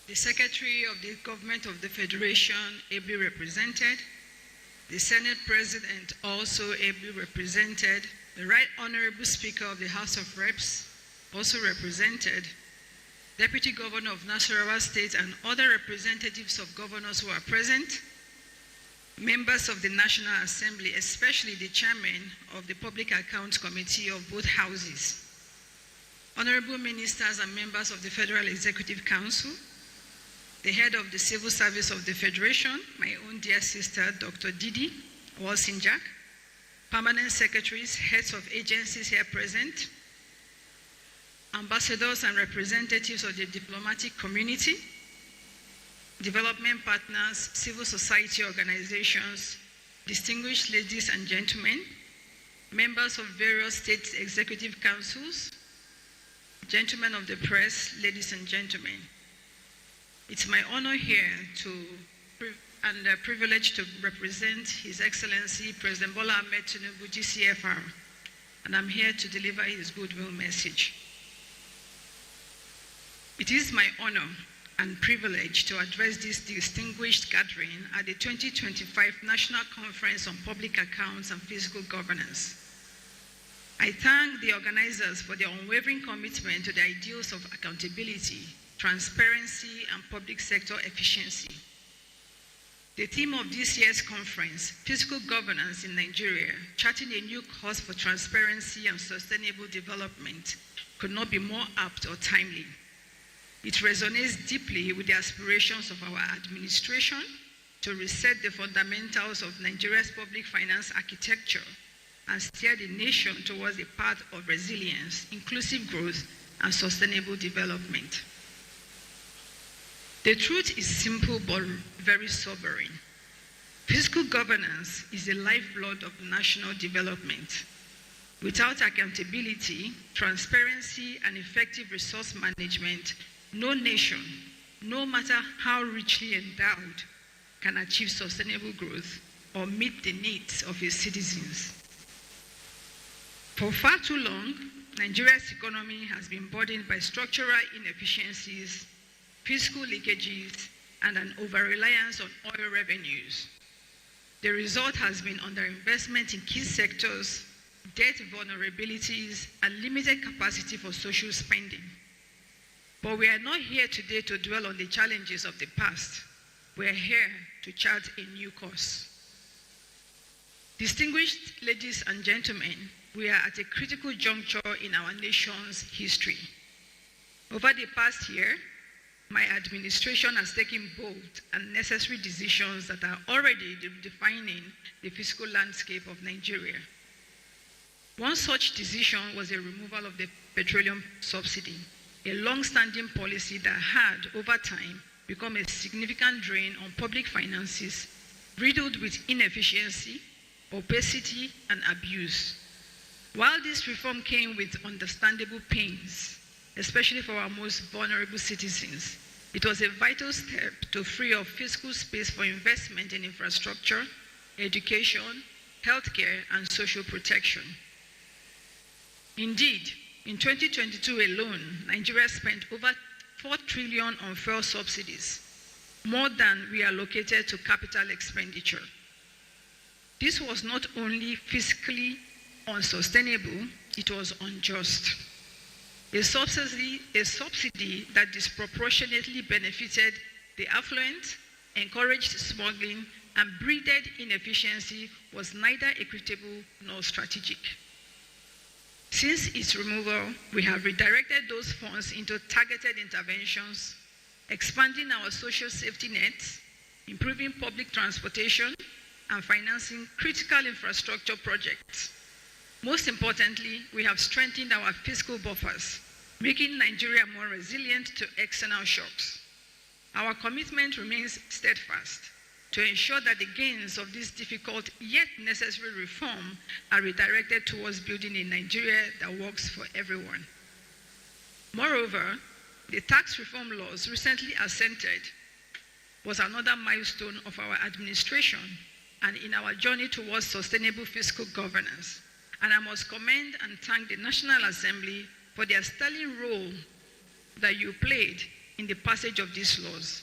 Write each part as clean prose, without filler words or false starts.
the Secretary of the Government of the Federation, ably represented, the Senate President, also ably represented, the Right Honorable Speaker of the House of Reps, also represented, Deputy Governor of Nasarawa State and other representatives of governors who are present, members of the National Assembly, especially the Chairman of the Public Accounts Committee of both houses, honorable ministers and members of the Federal Executive Council, the head of the Civil Service of the Federation, my own dear sister, Dr. Didi Walsinjak, permanent secretaries, heads of agencies here present, ambassadors and representatives of the diplomatic community, development partners, civil society organizations, distinguished ladies and gentlemen, members of various state executive councils, gentlemen of the press, ladies and gentlemen. It's my honor here and a privilege to represent His Excellency President Bola Ahmed Tinubu, GCFR, and I'm here to deliver his goodwill message. It is my honor and privilege to address this distinguished gathering at the 2025 National Conference on Public Accounts and Fiscal Governance. I thank the organizers for their unwavering commitment to the ideals of accountability, transparency, and public sector efficiency. The theme of this year's conference, Fiscal Governance in Nigeria, charting a new course for transparency and sustainable development, could not be more apt or timely. It resonates deeply with the aspirations of our administration to reset the fundamentals of Nigeria's public finance architecture and steer the nation towards a path of resilience, inclusive growth, and sustainable development. The truth is simple but very sobering. Fiscal governance is the lifeblood of national development. Without accountability, transparency, and effective resource management, no nation, no matter how richly endowed, can achieve sustainable growth or meet the needs of its citizens. For far too long, Nigeria's economy has been burdened by structural inefficiencies, fiscal leakages, and an over-reliance on oil revenues. The result has been underinvestment in key sectors, debt vulnerabilities, and limited capacity for social spending. But we are not here today to dwell on the challenges of the past. We are here to chart a new course. Distinguished ladies and gentlemen, we are at a critical juncture in our nation's history. Over the past year, my administration has taken bold and necessary decisions that are already defining the fiscal landscape of Nigeria. One such decision was the removal of the petroleum subsidy, a long-standing policy that had, over time, become a significant drain on public finances, riddled with inefficiency, opacity, and abuse. While this reform came with understandable pains, especially for our most vulnerable citizens, it was a vital step to free up fiscal space for investment in infrastructure, education, healthcare, and social protection. Indeed, in 2022 alone, Nigeria spent over 4 trillion on fuel subsidies, more than we allocated to capital expenditure. This was not only fiscally unsustainable, it was unjust. A subsidy that disproportionately benefited the affluent, encouraged smuggling, and breeded inefficiency was neither equitable nor strategic. Since its removal, we have redirected those funds into targeted interventions, expanding our social safety nets, improving public transportation, and financing critical infrastructure projects. Most importantly, we have strengthened our fiscal buffers, making Nigeria more resilient to external shocks. Our commitment remains steadfast to ensure that the gains of this difficult yet necessary reform are redirected towards building a Nigeria that works for everyone. Moreover, the tax reform laws recently assented was another milestone of our administration and in our journey towards sustainable fiscal governance. And I must commend and thank the National Assembly for their sterling role that you played in the passage of these laws.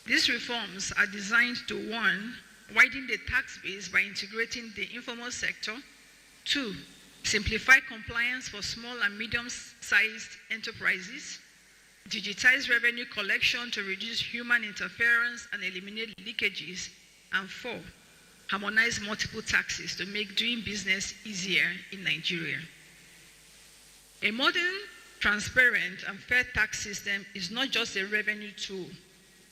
These reforms are designed to, 1, widen the tax base by integrating the informal sector, 2, simplify compliance for small and medium-sized enterprises, digitize revenue collection to reduce human interference and eliminate leakages, and 4, harmonize multiple taxes to make doing business easier in Nigeria. A modern, transparent, and fair tax system is not just a revenue tool,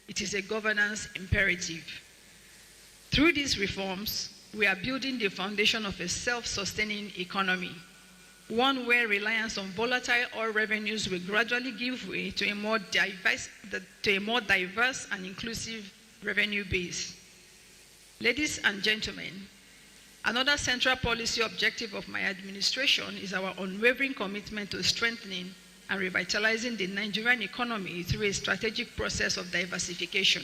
it is a governance imperative. Through these reforms, we are building the foundation of a self-sustaining economy, one where reliance on volatile oil revenues will gradually give way to a more diverse and inclusive revenue base. Ladies and gentlemen, another central policy objective of my administration is our unwavering commitment to strengthening and revitalizing the Nigerian economy through a strategic process of diversification.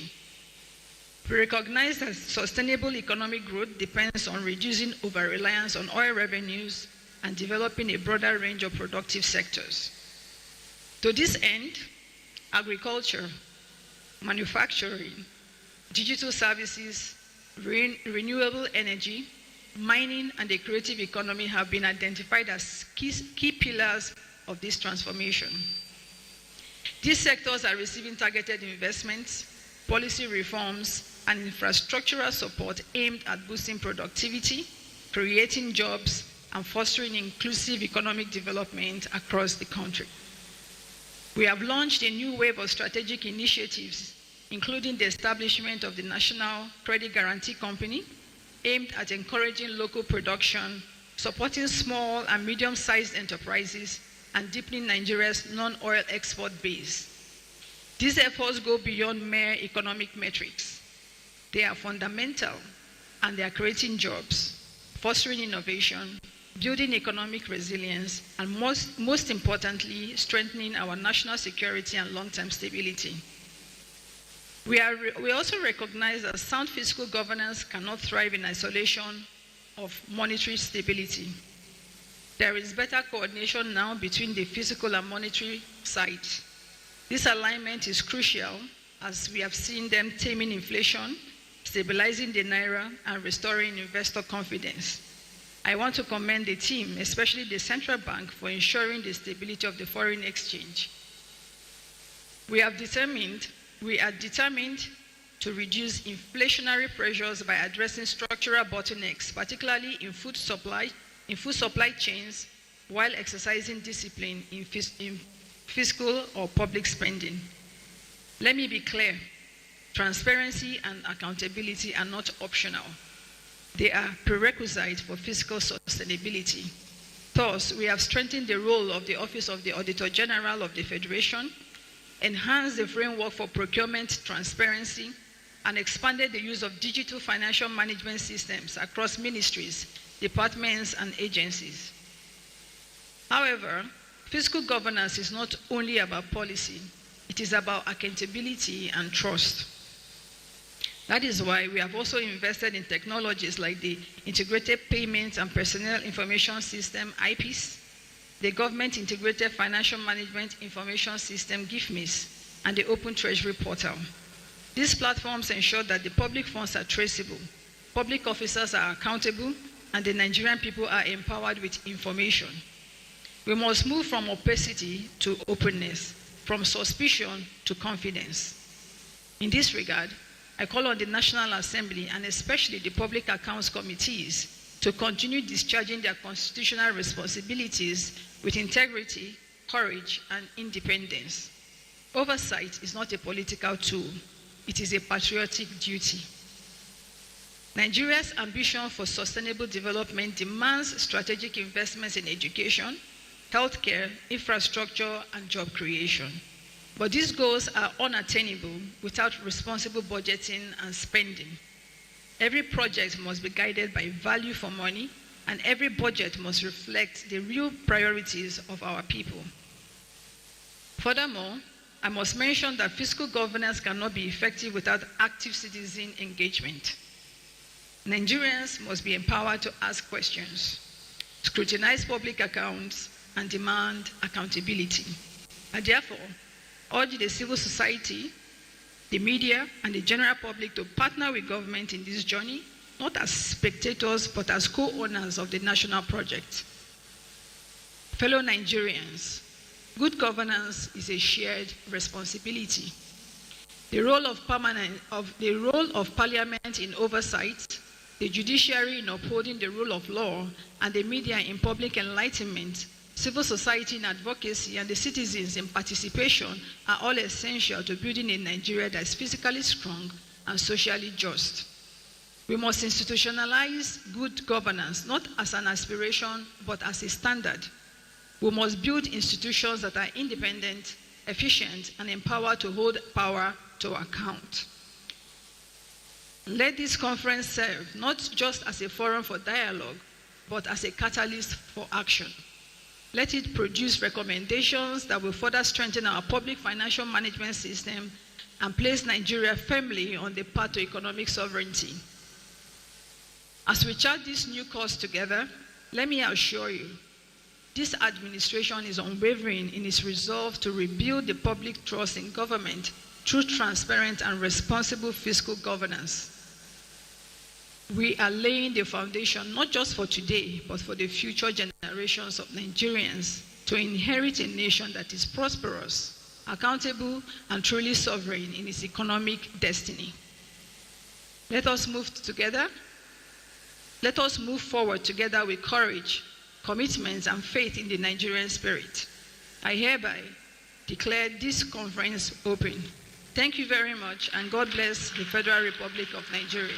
We recognize that sustainable economic growth depends on reducing over-reliance on oil revenues and developing a broader range of productive sectors. To this end, agriculture, manufacturing, digital services, renewable energy, mining, and the creative economy have been identified as key pillars of this transformation. These sectors are receiving targeted investments, policy reforms, and infrastructural support aimed at boosting productivity, creating jobs, and fostering inclusive economic development across the country. We have launched a new wave of strategic initiatives, including the establishment of the National Credit Guarantee Company, aimed at encouraging local production, supporting small and medium-sized enterprises, and deepening Nigeria's non-oil export base. These efforts go beyond mere economic metrics. They are fundamental, and they are creating jobs, fostering innovation, building economic resilience, and most importantly, strengthening our national security and long-term stability. We also recognize that sound fiscal governance cannot thrive in isolation of monetary stability. There is better coordination now between the fiscal and monetary sides. This alignment is crucial as we have seen them taming inflation, stabilizing the naira, and restoring investor confidence. I want to commend the team, especially the central bank, for ensuring the stability of the foreign exchange. We are determined to reduce inflationary pressures by addressing structural bottlenecks, particularly in food supply chains, while exercising discipline in fiscal or public spending. Let me be clear, transparency and accountability are not optional. They are prerequisites for fiscal sustainability. Thus, we have strengthened the role of the Office of the Auditor General of the Federation, enhanced the framework for procurement transparency, and expanded the use of digital financial management systems across ministries, departments, and agencies. However, fiscal governance is not only about policy, it is about accountability and trust. That is why we have also invested in technologies like the Integrated Payments and Personnel Information System, IPIS, the Government Integrated Financial Management Information System, GIFMIS, and the Open Treasury Portal. These platforms ensure that the public funds are traceable, public officers are accountable, and the Nigerian people are empowered with information. We must move from opacity to openness, from suspicion to confidence. In this regard, I call on the National Assembly and especially the Public Accounts Committees to continue discharging their constitutional responsibilities with integrity, courage, and independence. Oversight is not a political tool, it is a patriotic duty. Nigeria's ambition for sustainable development demands strategic investments in education, healthcare, infrastructure, and job creation. But these goals are unattainable without responsible budgeting and spending. Every project must be guided by value for money, and every budget must reflect the real priorities of our people. Furthermore, I must mention that fiscal governance cannot be effective without active citizen engagement. Nigerians must be empowered to ask questions, scrutinize public accounts, and demand accountability. And therefore, urge the civil society, the media, and the general public to partner with government in this journey, not as spectators, but as co-owners of the national project. Fellow Nigerians, good governance is a shared responsibility. The role of Parliament in oversight, the judiciary in upholding the rule of law, and the media in public enlightenment, civil society in advocacy, and the citizens in participation are all essential to building a Nigeria that is physically strong and socially just. We must institutionalize good governance, not as an aspiration, but as a standard. We must build institutions that are independent, efficient, and empowered to hold power to account. Let this conference serve not just as a forum for dialogue, but as a catalyst for action. Let it produce recommendations that will further strengthen our public financial management system and place Nigeria firmly on the path to economic sovereignty. As we chart this new course together, let me assure you, this administration is unwavering in its resolve to rebuild the public trust in government through transparent and responsible fiscal governance. We are laying the foundation not just for today, but for the future generations of Nigerians to inherit a nation that is prosperous, accountable, and truly sovereign in its economic destiny. Let us move together. Let us move forward together with courage, commitment, and faith in the Nigerian spirit. I hereby declare this conference open. Thank you very much, and God bless the Federal Republic of Nigeria.